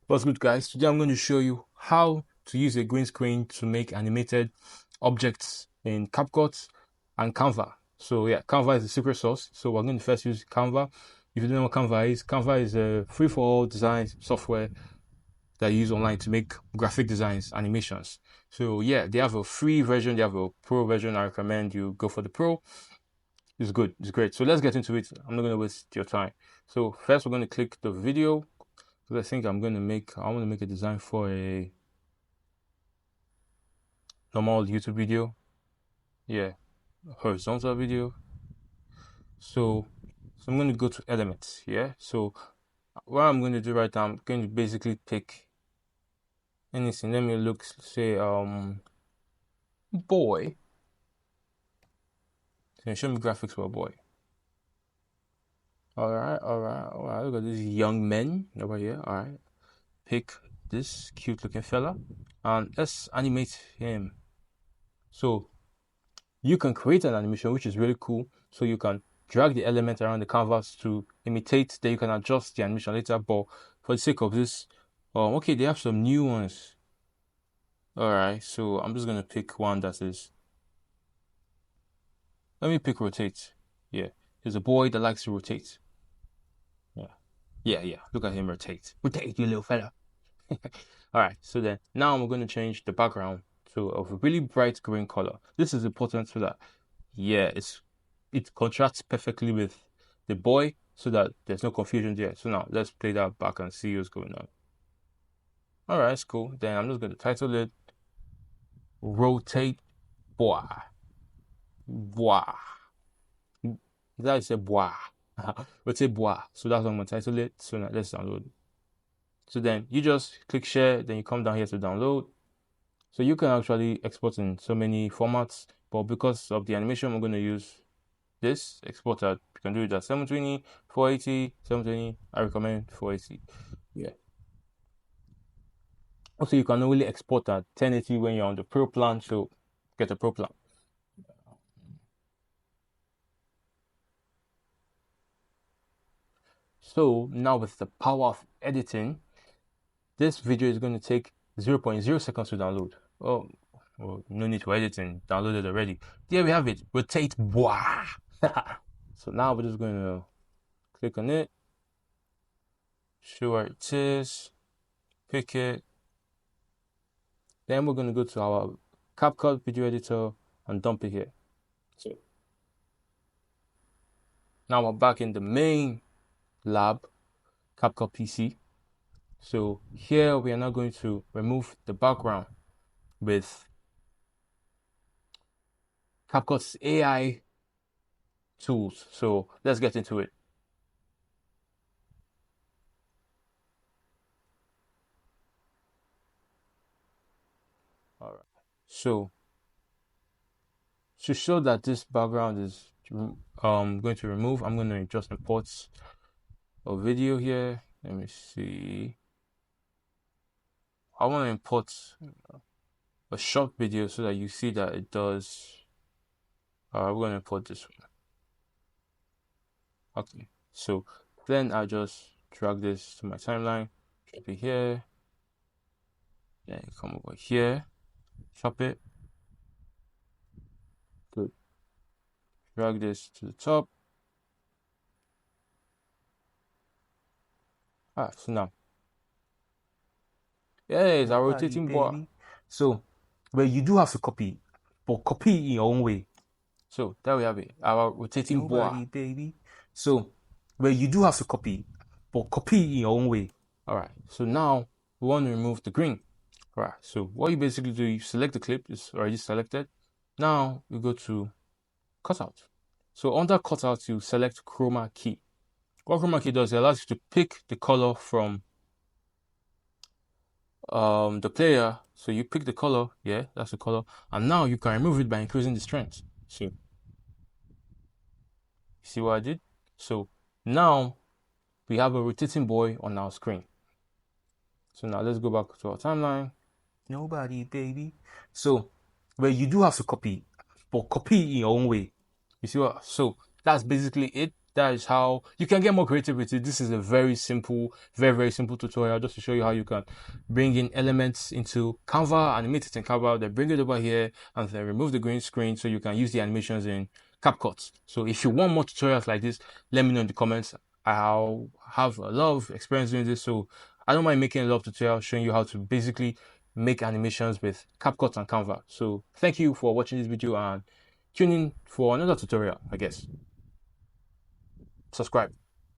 What's good, guys? Today I'm going to show you how to use a green screen to make animated objects in CapCut and Canva. So yeah, Canva is the secret sauce. So we're going to first use Canva. If you don't know what Canva is a free-for-all design software that you use online to make graphic designs, animations. So yeah, they have a free version, they have a pro version. I recommend you go for the pro. It's good, it's great. So let's get into it. I'm not going to waste your time. So first we're going to click the video. I think I want to make a design for a normal YouTube video. Yeah, horizontal video. So I'm going to go to elements. Yeah. So what I'm going to do right now, I'm going to basically pick anything. Let me look, say, boy. Can you show me graphics for a boy? All right. Look at these young men over here. All right. Pick this cute looking fella and let's animate him. So you can create an animation, which is really cool. So you can drag the element around the canvas to imitate, then you can adjust the animation later. But for the sake of this, okay, they have some new ones. All right, so I'm just gonna pick one that is. Let me pick rotate. Yeah, there's a boy that likes to rotate. Yeah. Look at him rotate. Rotate, you little fella. All right, so then now I'm going to change the background to a really bright green color. This is important so that, yeah, it contrasts perfectly with the boy so that there's no confusion there. So now let's play that back and see what's going on. All right, it's cool. Then I'm just going to title it Rotate Boy. Boy. That is a boy. Rotate boy. So that's what I'm going to title it. So now let's download. So then you just click share, then you come down here to download. So you can actually export in so many formats, but because of the animation, we're going to use this export at, you can do it at 720, 480, 720. I recommend 480. Yeah. Also, you can only export at 1080 when you're on the pro plan, so get a pro plan. So now with the power of editing, this video is going to take 0.0 seconds to download. Oh, well, no need for editing. Downloaded already. There we have it. Rotate. Wow. So now we're just going to click on it. Show where it is. Pick it. Then we're going to go to our CapCut video editor and dump it here. So now we're back in the main lab, CapCut PC. So here we are now going to remove the background with CapCut's AI tools. So let's get into it. All right. So to show that this background is going to remove, I'm going to just import a video here. Let me see. I want to import a short video so that you see that it does. We're going to import this one. Okay, so then I just drag this to my timeline, drop it here, then come over here, chop it, good, drag this to the top. So now, yeah, it's a rotating board. So, well, you do have to copy, but copy in your own way. So there we have it, our rotating board, baby. So, well, you do have to copy, but copy in your own way. All right, so now we want to remove the green. All right, so what you basically do, you select the clip, it's already selected. Now you go to cutout. So under cutout, you select chroma key. What chroma key does, it allows you to pick the color from the player. So you pick the color, yeah, that's the color, and now you can remove it by increasing the strength. So see what I did? So now we have a rotating boy on our screen. So now let's go back to our timeline. Nobody, baby. So, well, you do have to copy, but copy in your own way. You see what? So that's basically it. that is how you can get more creative with it. This is a very simple, very simple tutorial just to show you how you can bring in elements into Canva, animate it in Canva, then bring it over here, and then remove the green screen so you can use the animations in CapCut. So if you want more tutorials like this, let me know in the comments. I'll have a lot of experience doing this, so I don't mind making a lot of tutorials showing you how to basically make animations with CapCut and Canva. So thank you for watching this video, and tune in for another tutorial, I guess. Subscribe.